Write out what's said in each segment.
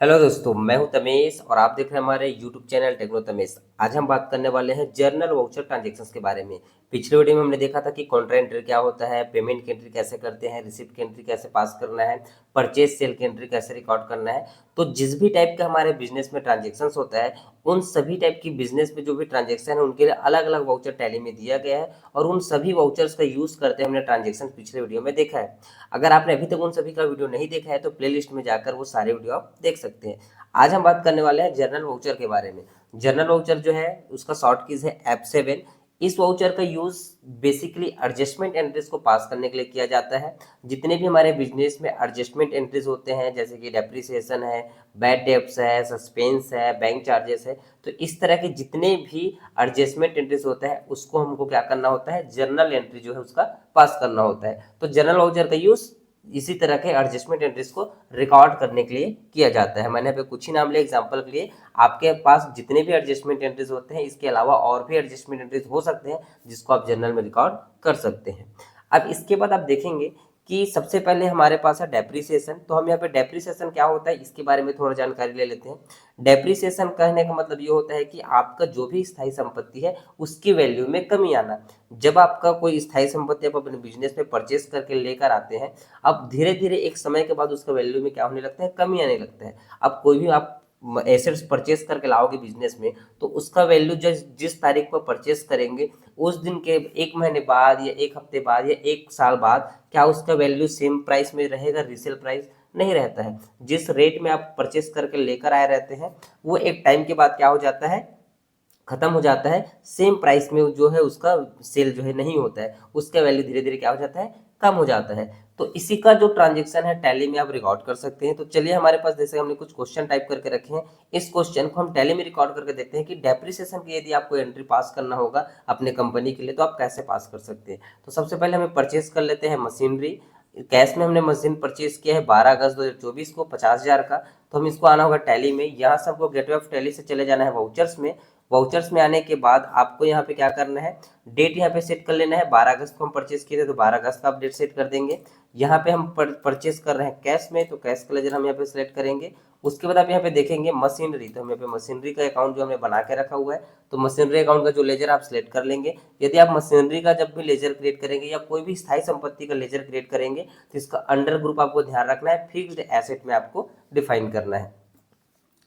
Hello दोस्तों, मैं हूं तमेश और आप देख रहे हैं हमारे यूट्यूब चैनल टेक्नो तमेश। आज हम बात करने वाले हैं जर्नल वाउचर ट्रांजैक्शंस के बारे में। पिछले वीडियो में हमने देखा था कि कॉन्ट्रा एंट्री क्या होता है, पेमेंट की एंट्री कैसे करते हैं, रिसिप्ट की एंट्री कैसे पास करना है, परचेज सेल की एंट्री कैसे रिकॉर्ड करना है। तो जिस भी टाइप का हमारे बिजनेस में ट्रांजेक्शन होता है, उन सभी टाइप की बिजनेस में जो भी ट्रांजेक्शन है उनके लिए अलग अलग वाउचर टैली में दिया गया है और उन सभी वाउचर्स का यूज करते हमने ट्रांजेक्शन पिछले वीडियो में देखा है। अगर आपने अभी तक उन सभी का वीडियो नहीं देखा है तो प्लेलिस्ट में जाकर वो सारे वीडियो आप देख सकते हैं। आज हम बात करने वाले हैं जर्नल वाउचर के बारे में। जर्नल वाउचर जो है उसका शॉर्ट कीज है F7। इस वाउचर का यूज बेसिकली एडजस्टमेंट एंट्रीज को पास करने के लिए किया जाता है। जितने भी हमारे बिजनेस में एडजस्टमेंट एंट्रीज होते हैं, जैसे कि डेप्रिसिएशन है, बैड डेब्ट्स है, सस्पेंस है, बैंक चार्जेस है, तो इस तरह के जितने भी एडजस्टमेंट एंट्रीज होते हैं उसको हमको क्या करना होता है, जर्नल एंट्री जो है उसका पास करना होता है। तो जर्नल वाउचर का यूज इसी तरह के एडजस्टमेंट एंट्रीज को रिकॉर्ड करने के लिए किया जाता है। मैंने यहाँ पे कुछ ही नाम लिए एग्जांपल के लिए। आपके पास जितने भी एडजस्टमेंट एंट्रीज होते हैं, इसके अलावा और भी एडजस्टमेंट एंट्रीज हो सकते हैं जिसको आप जर्नल में रिकॉर्ड कर सकते हैं। अब इसके बाद आप देखेंगे कि सबसे पहले हमारे पास है डेप्रिसिएशन। तो हम यहाँ पे डेप्रिसिएशन क्या होता है इसके बारे में थोड़ा जानकारी ले लेते हैं। डेप्रिसिएशन कहने का मतलब ये होता है कि आपका जो भी स्थायी संपत्ति है उसकी वैल्यू में कमी आना। जब आपका कोई स्थायी संपत्ति आप अपने बिजनेस में परचेस करके लेकर आते हैं, अब धीरे धीरे एक समय के बाद उसका वैल्यू में क्या होने लगता है, कमी आने लगता है। अब कोई भी आप एसेट्स परचेस करके लाओगे बिजनेस में, तो उसका वैल्यू जिस तारीख पर परचेस करेंगे उस दिन के एक महीने बाद या एक हफ्ते बाद या एक साल बाद क्या उसका वैल्यू सेम प्राइस में रहेगा, रीसेल प्राइस नहीं रहता है। जिस रेट में आप परचेस करके लेकर आए रहते हैं वो एक टाइम के बाद क्या हो जाता है, खत्म हो जाता है। सेम प्राइस में जो है उसका सेल जो है नहीं होता है, उसका वैल्यू धीरे धीरे क्या हो जाता है, कम हो जाता है। तो इसी का जो ट्रांजेक्शन है टैली में आप रिकॉर्ड कर सकते हैं। तो चलिए हमारे पास जैसे हमने कुछ क्वेश्चन टाइप करके रखे हैं, इस क्वेश्चन को हम टैली में रिकॉर्ड करके देखते हैं कि डेप्रिसिएशन की यदि आपको एंट्री पास करना होगा अपने कंपनी के लिए तो आप कैसे पास कर सकते हैं। तो सबसे पहले हमें परचेज कर लेते हैं मशीनरी। कैश में हमने मशीन परचेज किया है 12 अगस्त 2024 को 50,000 का। तो हम इसको आना होगा टैली में। यहाँ से हमको गेटवे ऑफ टैली से चले जाना है वाउचर्स में। वाउचर्स में आने के बाद आपको यहाँ पे क्या करना है, डेट यहाँ पे सेट कर लेना है। 12 अगस्त को हम परचेज किए थे तो 12 अगस्त का आप डेट सेट कर देंगे। यहाँ पे हम परचेज कर रहे हैं कैश में, तो कैश का लेजर हम यहाँ पे सिलेक्ट करेंगे। उसके बाद आप यहाँ पे देखेंगे मशीनरी, तो हम यहाँ पे मशीनरी का अकाउंट जो हमने बना के रखा हुआ है, तो मशीनरी अकाउंट का जो लेजर आप सिलेक्ट कर लेंगे। यदि आप मशीनरी का जब भी लेजर क्रिएट करेंगे या कोई भी स्थायी संपत्ति का लेजर क्रिएट करेंगे तो इसका अंडर ग्रुप आपको ध्यान रखना है, फिक्स्ड एसेट में आपको डिफाइन करना है।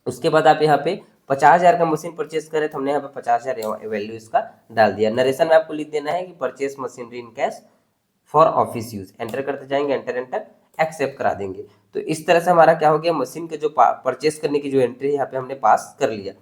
उसके बाद आप यहाँ पे 50,000 का मशीन परचेस करें तो हमने यहाँ पे 50,000 वैल्यू इसका डाल दिया। नरेशन में आपको लिख देना है कि purchase machinery in cash for office use. Enter करते जाएंगे, एंटर एंटर एक्सेप्ट करा देंगे। तो इस तरह से हमारा क्या हो गया, मशीन के जो परचेस करने की जो एंट्री है यहाँ पे हमने पास कर लिया।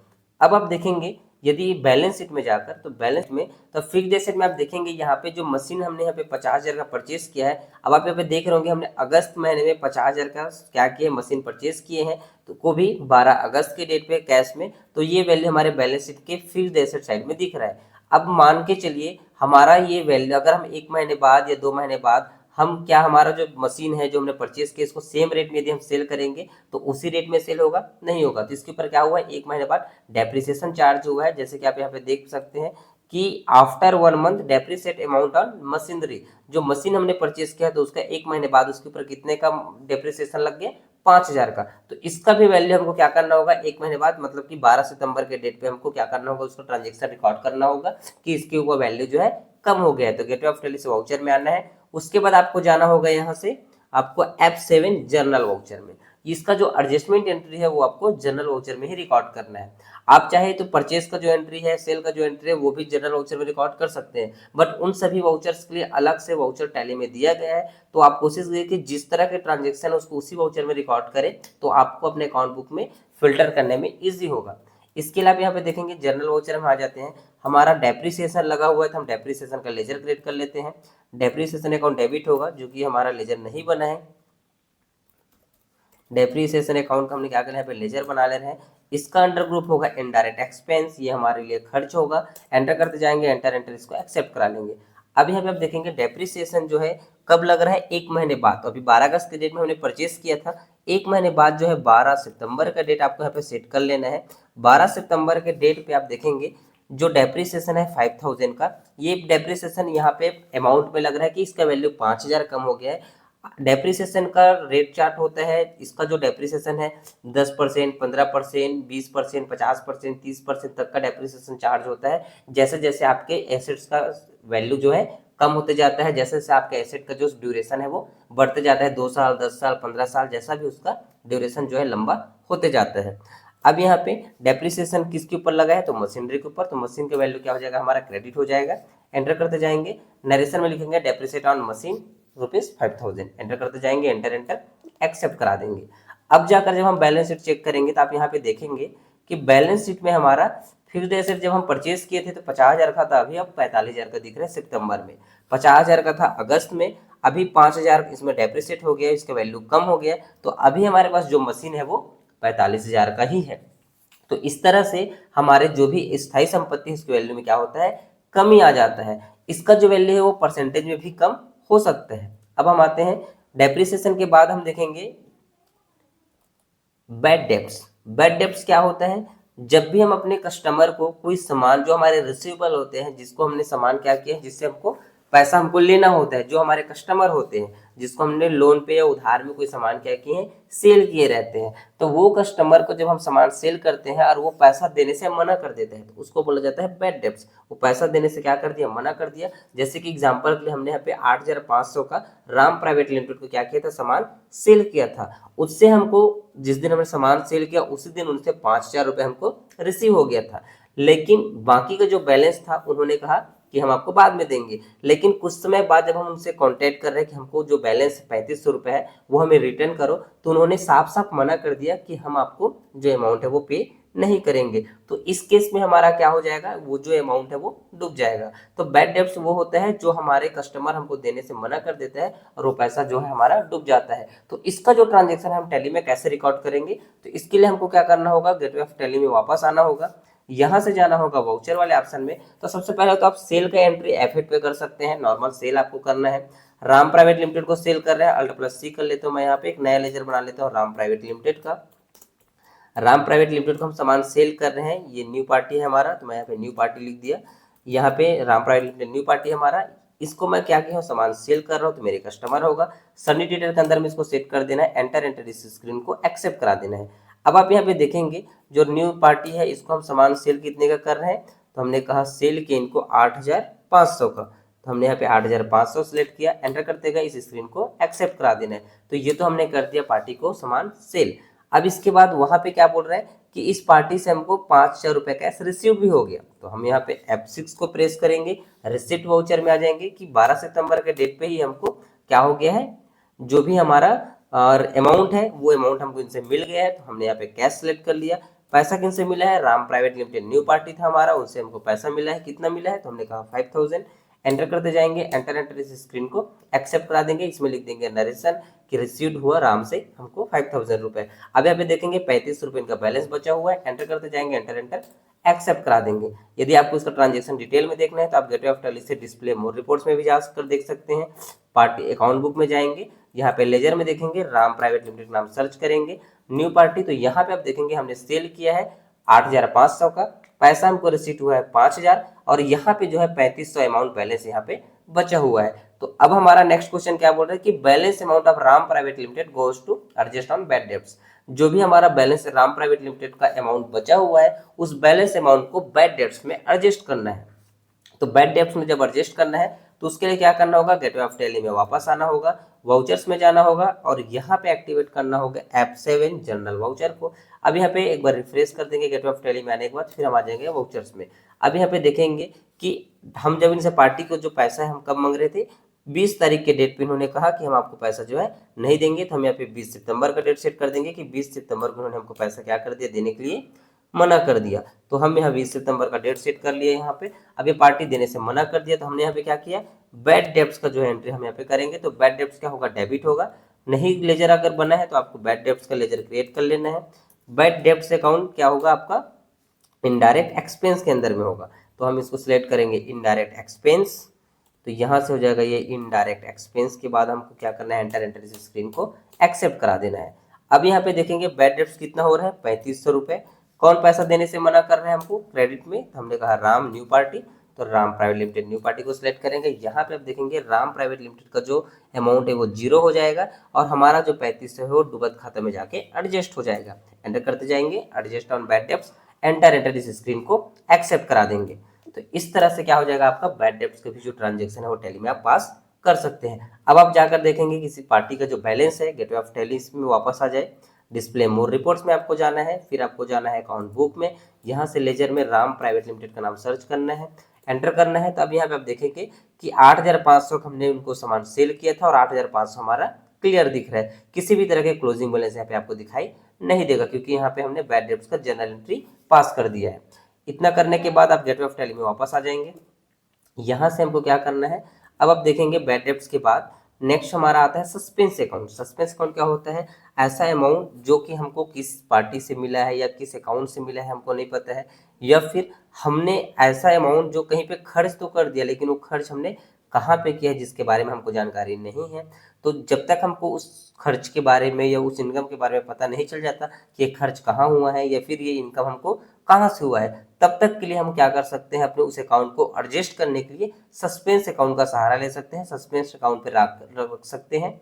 अब आप देखेंगे यदि बैलेंस शीट में जाकर, तो बैलेंस में तो फिक्स्ड एसेट में आप देखेंगे यहाँ पे जो मशीन हमने यहाँ पे 50,000 का परचेस किया है। अब आप यहाँ पे देख रहे होंगे हमने अगस्त महीने में 50,000 का क्या किया, मशीन परचेस किए हैं, तो को भी 12 अगस्त के डेट पे कैश में। तो ये वैल्यू हमारे बैलेंस शीट के फिक्स्ड एसेट साइड में दिख रहा है। अब मान के चलिए हमारा ये वैल्यू अगर हम 1 महीने बाद या 2 महीने बाद हम क्या, हमारा जो मशीन है जो हमने परचेस किया इसको सेम रेट में यदि हम सेल करेंगे तो उसी रेट में सेल होगा, नहीं होगा। तो इसके ऊपर क्या हुआ है, 1 महीने बाद डेप्रिसिएशन चार्ज हुआ है। जैसे कि आप यहाँ पे देख सकते हैं कि after 1 month depreciate amount on machinery, जो मशीन हमने परचेस किया तो उसका 1 महीने बाद उसके ऊपर कितने का डेप्रिसिएशन लग गया, 5,000 का। तो इसका भी वैल्यू हमको क्या करना होगा 1 महीने बाद, मतलब कि 12 सितंबर के डेट पे हमको क्या करना होगा, उसका ट्रांजेक्शन रिकॉर्ड करना होगा कि इसके ऊपर वैल्यू जो है कम हो गया है। तो गेटवे ऑफ टैली से वाउचर में आना है। उसके बाद आपको जाना होगा यहाँ से आपको F7 जर्नल वाउचर में। इसका जो एडजस्टमेंट एंट्री है वो आपको जर्नल वाउचर में ही रिकॉर्ड करना है। आप चाहे तो परचेस का जो एंट्री है, सेल का जो एंट्री है वो भी जर्नल वाउचर में रिकॉर्ड कर सकते हैं, बट उन सभी वाउचर्स के लिए अलग से वाउचर टैली में दिया गया है। तो आप कोशिश करिए कि जिस तरह के ट्रांजेक्शन है उसको उसी वाउचर में रिकॉर्ड करें, तो आपको अपने अकाउंट बुक में फिल्टर करने में ईजी होगा। इसके अलावा यहाँ पे देखेंगे जर्नल वाउचर में आ जाते हैं, हमारा डेप्रिसिएशन लगा हुआ है तो हम डेप्रिसिएशन का लेजर क्रिएट कर लेते हैं। डेप्रिसिएशन अकाउंट डेबिट होगा, जो कि हमारा लेजर नहीं बना है। डेप्रिसिएशन अकाउंट का हमने क्या करना है, यहाँ पे लेजर बना ले रहे हैं। इसका अंडर ग्रुप होगा इनडायरेक्ट एक्सपेंस, ये हमारे लिए खर्च होगा। एंटर करते जाएंगे, एंटर एंटर इसको एक्सेप्ट करा लेंगे। अब यहाँ पे आप देखेंगे डेप्रिसिएशन जो है कब लग रहा है, 1 महीने बाद। तो अभी 12 अगस्त के डेट में हमने परचेस किया था, 1 महीने बाद जो है 12 सितंबर का डेट आपको यहाँ पे सेट कर लेना है। 12 सितंबर के डेट पे आप देखेंगे जो डेप्रिसिएशन है 5,000 का, ये डेप्रिसिएशन यहाँ पे अमाउंट में लग रहा है कि इसका वैल्यू 5,000 कम हो गया है। डेप्रिसिएशन का रेट चार्ट होता है, इसका जो डेप्रिसिएशन है 10%, 15%, 20%, 50%, 30% तक का डेप्रिसिएशन चार्ज होता है। जैसे जैसे आपके एसेट्स का वैल्यू जो है कम होते जाता है, जैसे जैसे आपके एसेट का जो ड्यूरेशन है वो बढ़ते जाता है, 2 साल, 10 साल, 15 साल, जैसा भी उसका ड्यूरेशन जो है लंबा होते जाता है। अब यहाँ पे डेप्रिसिएशन किसके ऊपर लगा है, तो मशीनरी के ऊपर। तो मशीन का वैल्यू क्या हो जाएगा, हमारा क्रेडिट हो जाएगा। एंटर करते जाएंगे, नरेशन में लिखेंगे डेप्रिसिएट ऑन मशीन ₹5000, एंटर करते जाएंगे, एंटर एंटर एक्सेप्ट करा देंगे। अब जाकर जब हम बैलेंस शीट चेक करेंगे तो आप यहाँ पे देखेंगे कि बैलेंस शीट में हमारा फिक्स्ड एसेट जब हम परचेज किए थे तो 50,000 का था, अभी अब 45,000 का दिख रहा है सितंबर में। 50,000 का था अगस्त में, अभी 5,000 इसमें डेप्रिसिएट हो गया, इसका वैल्यू कम हो गया, तो अभी हमारे पास जो मशीन है वो 45,000 का ही है। तो इस तरह से हमारे जो भी स्थायी संपत्ति है उसकी वैल्यू में क्या होता है, कमी आ जाता है। इसका जो वैल्यू है वो परसेंटेज में भी कम हो सकता है। अब हम आते हैं डेप्रिसिएशन के बाद हम देखेंगे बैड डेब्ट्स। बैड डेब्ट्स क्या होता है, जब भी हम अपने कस्टमर को कोई सामान जो हमारे रिसीवेबल होते हैं, जिसको हमने सामान क्या किया है, जिससे हमको पैसा हमको लेना होता है, जो हमारे कस्टमर होते हैं, जिसको हमने लोन पे या उधार में कोई सामान क्या किए हैं, सेल किए रहते हैं, तो वो कस्टमर को जब हम सामान सेल करते हैं और वो पैसा देने से मना कर देते हैं तो उसको बोला जाता है बैड डेब्ट्स। वो पैसा देने से क्या कर दिया, मना कर दिया। जैसे कि एग्जांपल के लिए हमने यहाँ पे 8,500 का राम प्राइवेट लिमिटेड को क्या किया था, सामान सेल किया था। उससे हमको जिस दिन हमने सामान सेल किया उसी दिन उनसे 5,000 रुपये हमको रिसीव हो गया था, लेकिन बाकी का जो बैलेंस था उन्होंने कहा कि हम आपको बाद में देंगे। लेकिन कुछ समय बाद जब हम उनसे कांटेक्ट कर रहे हैं कि हमको जो बैलेंस 3500 रुपये है वो हमें रिटर्न करो, तो उन्होंने साफ साफ मना कर दिया कि हम आपको जो अमाउंट है वो पे नहीं करेंगे। तो इस केस में हमारा क्या हो जाएगा, वो जो अमाउंट है वो डूब जाएगा। तो बैड डेब्ट्स वो होता है जो हमारे कस्टमर हमको देने से मना कर देता है और वो पैसा जो है हमारा डूब जाता है। तो इसका जो ट्रांजेक्शन है हम टैली में कैसे रिकॉर्ड करेंगे, तो इसके लिए हमको क्या करना होगा, गेटवे ऑफ टैली में वापस आना होगा, यहाँ से जाना होगा वाउचर वाले ऑप्शन में। तो सबसे पहले तो आप सेल का एंट्री F8 पे कर सकते हैं, नॉर्मल सेल आपको करना है। राम प्राइवेट लिमिटेड को सेल कर रहे हैं, Alt+C कर लेता हूँ मैं, यहाँ पे एक नया लेजर बना लेता हूँ राम प्राइवेट लिमिटेड का। राम प्राइवेट लिमिटेड को हम सामान सेल कर रहे हैं, ये न्यू पार्टी है हमारा, तो मैं यहाँ पे न्यू पार्टी लिख दिया। यहाँ पे Ram private limited new party हमारा, इसको मैं क्या किया हूँ, सामान सेल कर रहा हूँ तो मेरे कस्टमर होगा। सनी डिटेल के अंदर में इसको सेट कर देना है, एंटर एंटर इस स्क्रीन को एक्सेप्ट करा देना है। अब आप यहाँ पे देखेंगे जो न्यू पार्टी है इसको हम सामान सेल कितने का कर रहे हैं, तो हमने कहा सेल के इनको 8,500 का, तो हमने यहाँ पे 8,500 सेलेक्ट किया, एंटर करते गए इस स्क्रीन को एक्सेप्ट करा देना है। तो ये तो हमने कर दिया पार्टी को सामान सेल। अब इसके बाद वहां पे क्या बोल रहा है कि इस पार्टी से हमको 5,000 रुपये कैश रिसीव भी हो गया, तो हम यहाँ पे F6 को प्रेस करेंगे, रिसिप्ट वाउचर में आ जाएंगे कि 12 सितंबर के डेट पे ही हमको क्या हो गया है, जो भी हमारा और अमाउंट है वो अमाउंट हमको इनसे मिल गया है। तो हमने यहाँ पे कैश सेलेक्ट कर लिया। पैसा किन से मिला है, Ram private limited new party था हमारा, उनसे हमको पैसा मिला है, कितना मिला है, तो हमने कहा 5,000। एंटर करते जाएंगे, एंटर एंटर इस स्क्रीन को एक्सेप्ट करा देंगे, इसमें लिख देंगे नरेशन कि रिसीव्ड हुआ राम से हमको 5,000 रुपये। अब यहाँ पे देखेंगे 35 रुपये इनका बैलेंस बचा हुआ है, एंटर करते जाएंगे, एंटर एंटर एक्सेप्ट करा देंगे। यदि आपको इसका ट्रांजेक्शन डिटेल में देखना है तो आप गेटवे ऑफ टैली से डिस्प्ले मोर रिपोर्ट्स में भी जाकर देख सकते हैं। पार्टी अकाउंट बुक में जाएंगे, यहाँ पे लेजर में देखेंगे राम प्राइवेट लिमिटेड नाम सर्च करेंगे, न्यू पार्टी, तो यहाँ पे आप देखेंगे हमने सेल किया है 8,500 का, पैसा हमको रिसीट हुआ है 5,000 और यहाँ पे जो है 3500 अमाउंट बैलेंस यहाँ पे बचा हुआ है। तो अब हमारा नेक्स्ट क्वेश्चन क्या बोल रहा है कि balance amount of Ram private limited goes to adjust on bad debts. जो भी हमारा बैलेंस राम प्राइवेट लिमिटेड का अमाउंट बचा हुआ है उस बैलेंस अमाउंट को बैड डेब्ट्स में एडजस्ट करना है। तो बैड डेब्ट्स में जब एडजस्ट करना है तो उसके लिए क्या करना होगा, गेटवे ऑफ टैली में वापस आना होगा, वाउचर्स में जाना होगा और यहाँ पे एक्टिवेट करना होगा F7 जनरल वाउचर को। अब यहाँ पे एक बार रिफ्रेश कर देंगे गेटवे ऑफ टैली में आने के बाद, फिर हम आ जाएंगे वाउचर्स में। अब यहाँ पे देखेंगे कि हम जब इनसे पार्टी को जो पैसा है हम कब मांग रहे थे, 20 तारीख के डेट पे इन्होंने कहा कि हम आपको पैसा जो है नहीं देंगे, तो हम यहाँ पे 20 सितंबर का डेट सेट कर देंगे कि 20 सितंबर को उन्होंने हमको पैसा क्या कर दिया, देने के लिए मना कर दिया। तो हम यहाँ 20 सितंबर का डेट सेट कर लिए यहाँ पे। अब ये पार्टी देने से मना कर दिया तो हमने यहाँ पे क्या किया, बैड डेब्ट्स का जो है एंट्री हम यहाँ पे करेंगे। तो बैड डेब्ट्स क्या होगा, डेबिट होगा। नहीं लेजर अगर बना है तो आपको बैड डेब्ट्स का लेजर क्रिएट कर लेना है। बैड डेब्ट्स अकाउंट क्या होगा आपका, इनडायरेक्ट एक्सपेंस के अंदर में होगा, तो हम इसको सिलेक्ट करेंगे इनडायरेक्ट एक्सपेंस। तो यहाँ से हो जाएगा ये इनडायरेक्ट एक्सपेंस के बाद हमको क्या करना है, एंटर एंटर इस स्क्रीन को एक्सेप्ट करा देना है। अब यहाँ पे देखेंगे बैड डेब्ट्स कितना हो रहा है, 3500 रुपये। कौन पैसा देने से मना कर रहे हैं हमको, क्रेडिट में, तो हमने कहा राम न्यू पार्टी, तो Ram private limited new party को सिलेक्ट करेंगे। यहाँ पे आप देखेंगे राम प्राइवेट लिमिटेड का जो अमाउंट है वो 0 हो जाएगा और हमारा जो 35 है वो डूबत खाते में जाके एडजस्ट हो जाएगा। एंटर करते जाएंगे, adjust on bad debts, enter इस स्क्रीन को एक्सेप्ट करा देंगे। तो इस तरह से क्या हो जाएगा, आपका बैड डेब्ट्स के भी जो ट्रांजेक्शन है वो टैली में आप पास कर सकते हैं। अब आप जाकर देखेंगे किसी पार्टी का जो बैलेंस है गेटवे ऑफ टैली में वापस आ जाए, डिस्प्ले मोर रिपोर्ट्स में आपको जाना है, फिर आपको जाना है अकाउंट बुक में, यहाँ से लेजर में राम प्राइवेट लिमिटेड का नाम सर्च करना है, एंटर करना है। तो अब यहाँ पे आप देखेंगे कि 8,500 का हमने उनको सामान सेल किया था और 8,500 हमारा क्लियर दिख रहा है। किसी भी तरह के क्लोजिंग बैलेंस यहाँ पे आपको दिखाई नहीं देगा क्योंकि यहाँ पे हमने बैड डेब्ट्स का जनरल एंट्री पास कर दिया है। इतना करने के बाद आप गेटवे ऑफ टैली में वापस आ जाएंगे। यहाँ से हमको क्या करना है, अब आप देखेंगे बैड डेब्ट्स के बाद नेक्स्ट हमारा आता है सस्पेंस अकाउंट। सस्पेंस अकाउंट क्या होता है, ऐसा अमाउंट जो कि हमको किस पार्टी से मिला है या किस अकाउंट से मिला है हमको नहीं पता है, या फिर हमने ऐसा अमाउंट जो कहीं पे खर्च तो कर दिया लेकिन वो खर्च हमने कहाँ पे किया है जिसके बारे में हमको जानकारी नहीं है। तो जब तक हमको उस खर्च के बारे में या उस इनकम के बारे में पता नहीं चल जाता कि ये खर्च कहाँ हुआ है या फिर ये इनकम हमको कहाँ से हुआ है, तब तक के लिए हम क्या कर सकते हैं, अपने उस अकाउंट को एडजस्ट करने के लिए सस्पेंस अकाउंट का सहारा ले सकते हैं। सस्पेंस अकाउंट पे रख सकते हैं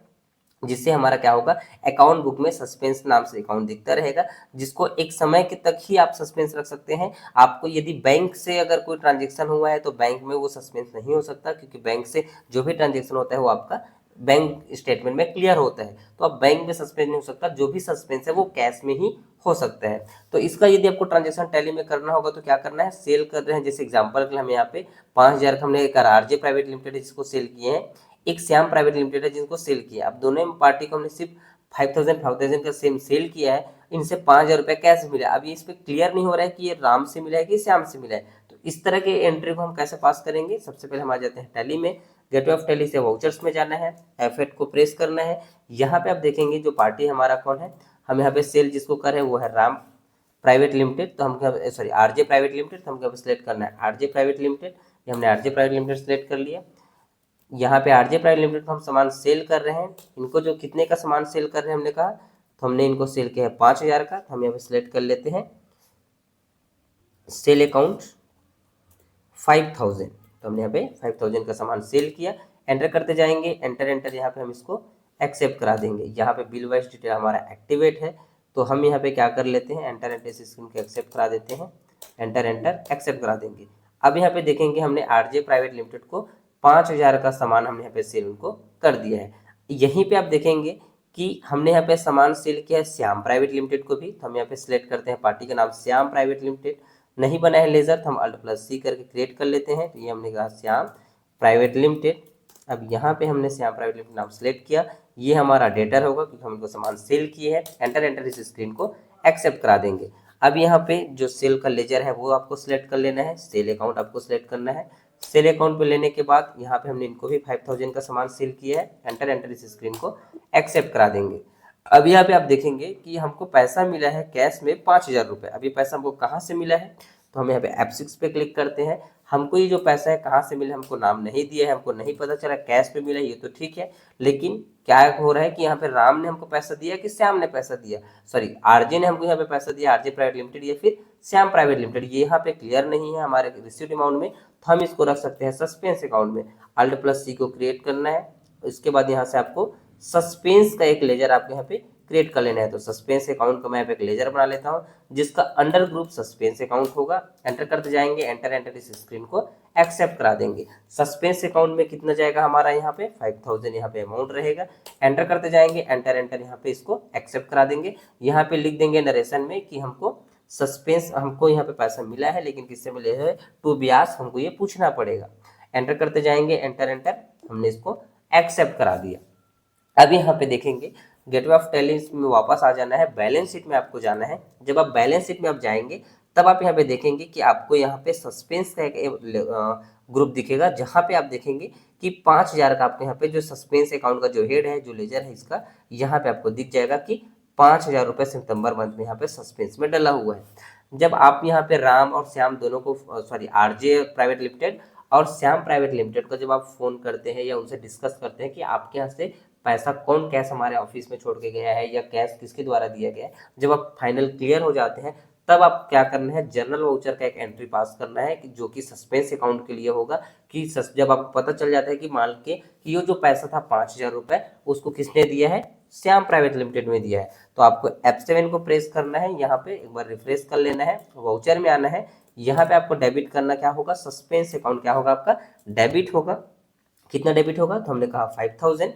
जिससे हमारा क्या होगा, अकाउंट बुक में सस्पेंस नाम से अकाउंट दिखता रहेगा, जिसको एक समय के तक ही आप सस्पेंस रख सकते हैं। आपको यदि बैंक से अगर कोई ट्रांजेक्शन हुआ है तो बैंक में वो सस्पेंस नहीं हो सकता क्योंकि बैंक से जो भी ट्रांजेक्शन होता है वो आपका बैंक स्टेटमेंट में क्लियर होता है। तो अब बैंक में सस्पेंस नहीं हो सकता, जो भी सस्पेंस है वो कैश में ही हो सकता है। तो इसका यदि आपको ट्रांजेक्शन टैली में करना होगा तो क्या करना है, सेल कर रहे हैं जैसे एग्जांपल के लिए हम यहाँ पे 5,000 का हमने एक आरजे प्राइवेट लिमिटेड जिसको सेल किए हैं, एक श्याम प्राइवेट लिमिटेड है जिनको सेल किया। अब दोनों पार्टी को हमने सिर्फ 5,000 का सेम सेल किया है, इनसे 5,000 रुपये कैश मिला। अभी इस पर क्लियर नहीं हो रहा है कि ये राम से मिला है कि श्याम से मिला है। तो इस तरह के एंट्री को हम कैसे पास करेंगे, सबसे पहले हम आ जाते हैं टैली में, गेटवे ऑफ टैली से वाउचर्स में जाना है, F8 को प्रेस करना है। यहाँ पे आप देखेंगे जो पार्टी हमारा कौन है, हम यहाँ पे सेल जिसको कर रहे हैं वो है राम प्राइवेट लिमिटेड, तो हम सॉरी आरजे प्राइवेट लिमिटेड, तो हमको सिलेक्ट करना है आरजे प्राइवेट लिमिटेड। ये हमने आरजे प्राइवेट लिमिटेड सिलेक्ट कर लिया। यहाँ पे आरजे प्राइवेट लिमिटेड को हम सामान सेल कर रहे हैं, इनको जो कितने का सामान सेल कर रहे हैं हमने कहा, तो हमने इनको सेल किया है 5,000 का। तो हम यहाँ पे सिलेक्ट कर लेते हैं सेल अकाउंट 5,000, तो हमने यहाँ पे 5,000 का सामान सेल किया। एंटर करते जाएंगे, एंटर यहाँ पे हम इसको एक्सेप्ट करा देंगे। यहाँ पे बिल वाइज डिटेल हमारा एक्टिवेट है, तो हम यहाँ पे क्या कर लेते हैं, एंटर इस स्क्रीन को एक्सेप्ट करा देते हैं, एंटर एक्सेप्ट करा देंगे। अब यहाँ पे देखेंगे हमने आरजे प्राइवेट लिमिटेड को 5,000 का सामान हमने यहाँ पे सेल उनको कर दिया है। यहीं पे आप देखेंगे कि हमने यहाँ पे सामान सेल किया है श्याम प्राइवेट लिमिटेड को भी, तो हम यहाँ पे सिलेक्ट करते हैं पार्टी का नाम श्याम प्राइवेट लिमिटेड। नहीं बना है लेजर तो हम Alt+C करके क्रिएट कर लेते हैं। तो ये हमने कहा श्याम प्राइवेट लिमिटेड। अब यहाँ पे हमने श्याम प्राइवेट लिमिटेड नाम सेलेक्ट किया, ये हमारा डेटर होगा क्योंकि हम इनको सामान सेल किए हैं। एंटर इस स्क्रीन को एक्सेप्ट करा देंगे। अब यहाँ पे जो सेल का लेजर है वो आपको सिलेक्ट कर लेना है, सेल अकाउंट आपको सिलेक्ट करना है। सेल अकाउंट पे लेने के बाद यहाँ पे हमने इनको भी 5,000 का सामान सेल किया है। एंटर इस स्क्रीन को एक्सेप्ट करा देंगे। अब यहाँ पे आप देखेंगे कि हमको पैसा मिला है कैश में 5,000 रुपये। अब ये पैसा हमको कहाँ से मिला है, तो हम यहाँ पे F6 पे क्लिक करते हैं। हमको ये जो पैसा है कहाँ से मिला, हमको नाम नहीं दिया है, हमको नहीं पता चला, कैश पे मिला, ये तो ठीक है। लेकिन क्या हो रहा है कि यहाँ पे राम ने हमको पैसा दिया कि श्याम ने पैसा दिया, सॉरी आरजे ने हमको यहाँ पे पैसा दिया, आरजे प्राइवेट लिमिटेड या फिर श्याम प्राइवेट लिमिटेड, ये यहाँ पे क्लियर नहीं है हमारे रिसीव्ड अमाउंट में। तो हम इसको रख सकते हैं सस्पेंस अकाउंट में। Alt+C को क्रिएट करना है, इसके बाद यहाँ से आपको सस्पेंस का एक लेजर आपको यहाँ पे क्रिएट कर लेना है। तो सस्पेंस अकाउंट का मैं यहाँ पे एक लेजर बना लेता हूँ जिसका अंडर ग्रुप सस्पेंस अकाउंट होगा। एंटर करते जाएंगे, एंटर इस स्क्रीन को एक्सेप्ट करा देंगे। सस्पेंस अकाउंट में कितना जाएगा हमारा, यहाँ पे 5,000 यहाँ पे अमाउंट रहेगा। एंटर करते जाएंगे, एंटर यहाँ पे इसको एक्सेप्ट करा देंगे। यहाँ पे लिख देंगे नरेशन में कि हमको सस्पेंस, हमको यहाँ पे पैसा मिला है लेकिन किससे मिले है, टू ब्यास, हमको ये पूछना पड़ेगा। एंटर करते जाएंगे, एंटर हमने इसको एक्सेप्ट करा दिया। अब यहाँ पे देखेंगे गेटवे ऑफ टैली में वापस आ जाना है, बैलेंस शीट में आपको जाना है। जब आप बैलेंस शीट में आप जाएंगे तब आप यहाँ पे देखेंगे कि आपको यहाँ पे सस्पेंस का एक ग्रुप दिखेगा, जहाँ पे आप देखेंगे कि 5,000 का आपको यहाँ पे जो सस्पेंस अकाउंट का जो हेड है, जो लेजर है इसका, यहाँ पे आपको दिख जाएगा कि 5,000 रुपये सितंबर मंथ में यहाँ पे सस्पेंस में डला हुआ है। जब आप यहाँ पे राम और श्याम दोनों को, सॉरी आरजे प्राइवेट लिमिटेड और श्याम प्राइवेट लिमिटेड को जब आप फोन करते हैं या उनसे डिस्कस करते हैं कि आपके यहाँ से पैसा कौन कैश हमारे ऑफिस में छोड़ के गया है या कैश किसके द्वारा दिया गया है, जब आप फाइनल क्लियर हो जाते हैं तब आप क्या करना है, जर्नल वाउचर का एक एंट्री पास करना है कि जो कि सस्पेंस अकाउंट के लिए होगा कि जब आपको पता चल जाता है कि मान के कि ये जो पैसा था 5,000 रुपये उसको किसने दिया है, श्याम प्राइवेट लिमिटेड में दिया है। तो आपको F7 को प्रेस करना है, यहाँ पे एक बार रिफ्रेश कर लेना है, वाउचर में आना है, यहाँ पे आपको डेबिट करना क्या होगा, सस्पेंस अकाउंट क्या होगा आपका, डेबिट होगा। कितना डेबिट होगा, तो हमने कहा 5,000।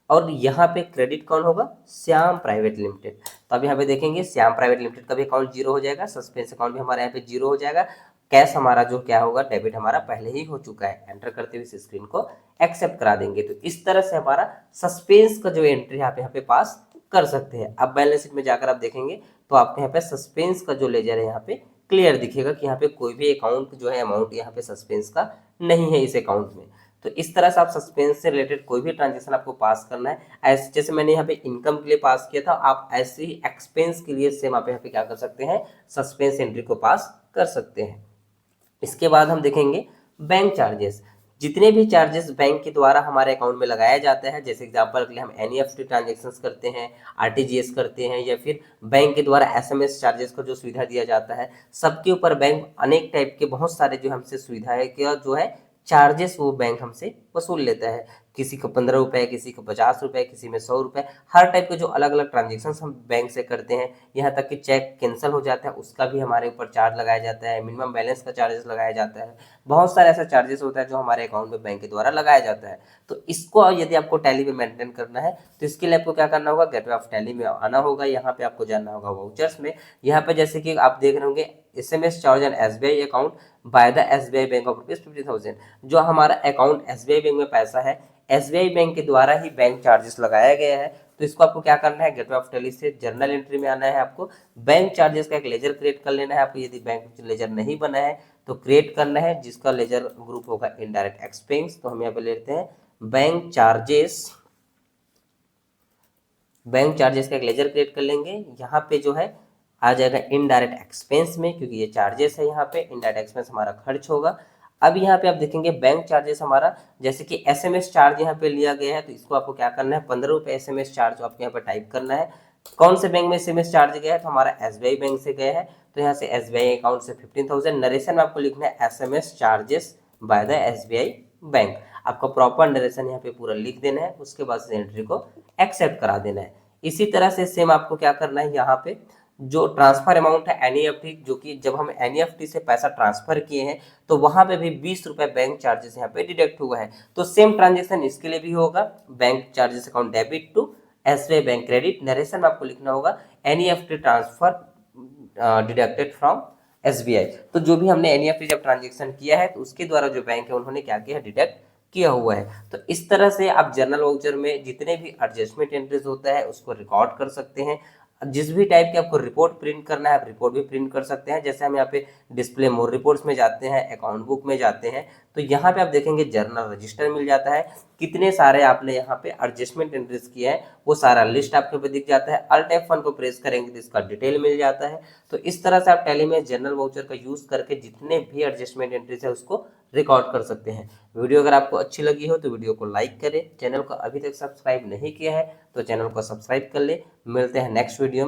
और यहाँ पे क्रेडिट कौन होगा, श्याम प्राइवेट लिमिटेड। तो अब यहाँ पे देखेंगे श्याम प्राइवेट लिमिटेड का भी अकाउंट जीरो हो जाएगा, सस्पेंस अकाउंट भी हमारा यहाँ पे जीरो हो जाएगा। कैश हमारा जो क्या होगा, डेबिट हमारा पहले ही हो चुका है। एंटर करते हुए इस स्क्रीन को एक्सेप्ट करा देंगे। तो इस तरह से हमारा सस्पेंस का जो एंट्री आप यहाँ पे पास कर सकते हैं। अब बैलेंस शीट में जाकर आप देखेंगे तो आपको यहाँ पे सस्पेंस का जो लेजर है यहाँ पे क्लियर दिखेगा कि यहाँ पे कोई भी अकाउंट जो है अमाउंट यहाँ पे सस्पेंस का नहीं है इस अकाउंट में। तो इस तरह से आप सस्पेंस से रिलेटेड कोई भी ट्रांजेक्शन आपको पास करना है, ऐसे जैसे मैंने यहाँ पे इनकम के लिए पास किया था, आप ऐसे ही एक्सपेंस के लिए सेम आप यहाँ पे क्या कर सकते हैं, सस्पेंस एंट्री को पास कर सकते हैं। इसके बाद हम देखेंगे बैंक चार्जेस। जितने भी चार्जेस बैंक के द्वारा हमारे अकाउंट में लगाया जाता है, जैसे एग्जांपल के लिए हम एनईएफटी ट्रांजेक्शन्स करते हैं, आरटीजीएस करते हैं, या फिर बैंक के द्वारा एसएमएस चार्जेस का जो सुविधा दिया जाता है, सबके ऊपर बैंक अनेक टाइप के बहुत सारे जो हमसे सुविधाएं का जो है चार्जेस वो बैंक हमसे वसूल लेता है। किसी को 15 रुपये, किसी को 50 रुपये, किसी में 100 रुपये, हर टाइप के जो अलग अलग ट्रांजेक्शन हम बैंक से करते हैं। यहाँ तक कि चेक कैंसिल हो जाता है उसका भी हमारे ऊपर चार्ज लगाया जाता है, मिनिमम बैलेंस का चार्जेस लगाया जाता है, बहुत सारे ऐसा चार्जेस होता है जो हमारे अकाउंट में बैंक के द्वारा लगाया जाता है। तो इसको यदि आपको टैली में मेंटेन करना है तो इसके लिए आपको क्या करना होगा, गेटवे ऑफ टैली में आना होगा। यहाँ पे आपको जाना होगा वाउचर्स में। यहाँ पे जैसे कि आप देख रहे होंगे SMS charge and SBI account by the SBI bank of ₹50,000। जो हमारा अकाउंट SBI बैंक में पैसा है, SBI बैंक के द्वारा ही बैंक चार्जेस लगाया गया है। तो इसको आपको क्या करना है, गेटवे ऑफ टैली से जर्नल एंट्री में आना है, आपको बैंक चार्जेस का एक लेजर क्रिएट कर लेना है। आपको यदि बैंक लेजर नहीं बना है तो क्रिएट करना है, जिसका लेजर ग्रुप होगा इनडायरेक्ट एक्सपेंस। तो हम यहाँ पे लेते हैं बैंक चार्जेस, बैंक चार्जेस का एक लेजर क्रिएट कर लेंगे। यहाँ पे जो है आ जाएगा इनडायरेक्ट एक्सपेंस में, क्योंकि ये चार्जेस है, यहाँ पे इनडायरेक्ट एक्सपेंस हमारा खर्च होगा। अब यहाँ पे आप देखेंगे बैंक चार्जेस हमारा, जैसे कि SMS चार्ज यहाँ पे लिया गया है, तो इसको आपको क्या करना है, 15 रुपये SMS चार्ज आपको यहाँ पे टाइप करना है। कौन से बैंक में SMS चार्ज गया है, तो हमारा SBI बैंक से गया है। तो यहाँ से SBI अकाउंट से 15,000। नरेशन में आपको लिखना है SMS charges by the SBI bank. आपका प्रॉपर नरेशन यहाँ पे पूरा लिख देना है, उसके बाद से एंट्री को एक्सेप्ट करा देना है। इसी तरह से सेम आपको क्या करना है, यहाँ पे जो ट्रांसफर अमाउंट है NEFT, जो कि जब हम NEFT से पैसा ट्रांसफर किए हैं तो वहां पे भी 20 रुपये बैंक चार्जेस यहाँ पे डिडक्ट हुआ है। तो सेम ट्रांजेक्शन इसके लिए भी होगा, bank charges account debit to SBI bank credit. Narration में आपको लिखना होगा NEFT transfer deducted from SBI। तो जो भी हमने NEFT जब ट्रांजेक्शन किया है तो उसके द्वारा जो बैंक है उन्होंने क्या किया है, डिडक्ट किया हुआ है। तो इस तरह से आप जर्नल वाउचर में जितने भी एडजस्टमेंट एंट्रीज होता है उसको रिकॉर्ड कर सकते हैं। जिस भी टाइप की आपको रिपोर्ट प्रिंट करना है आप रिपोर्ट भी प्रिंट कर सकते हैं। जैसे हम यहाँ पे डिस्प्ले मोर रिपोर्ट्स में जाते हैं, अकाउंट बुक में जाते हैं, तो यहाँ पे आप देखेंगे जर्नल रजिस्टर मिल जाता है। कितने सारे आपने यहाँ पे एडजस्टमेंट एंट्रीज किए हैं वो सारा लिस्ट आपके पे दिख जाता है। अल्ट F1 को प्रेस करेंगे तो इसका डिटेल मिल जाता है। तो इस तरह से आप टैली में जर्नल वाउचर का यूज करके जितने भी एडजस्टमेंट एंट्रीज है उसको रिकॉर्ड कर सकते हैं। वीडियो अगर आपको अच्छी लगी हो तो वीडियो को लाइक करें, चैनल को अभी तक सब्सक्राइब नहीं किया है तो चैनल को सब्सक्राइब कर ले। मिलते हैं नेक्स्ट वीडियो में।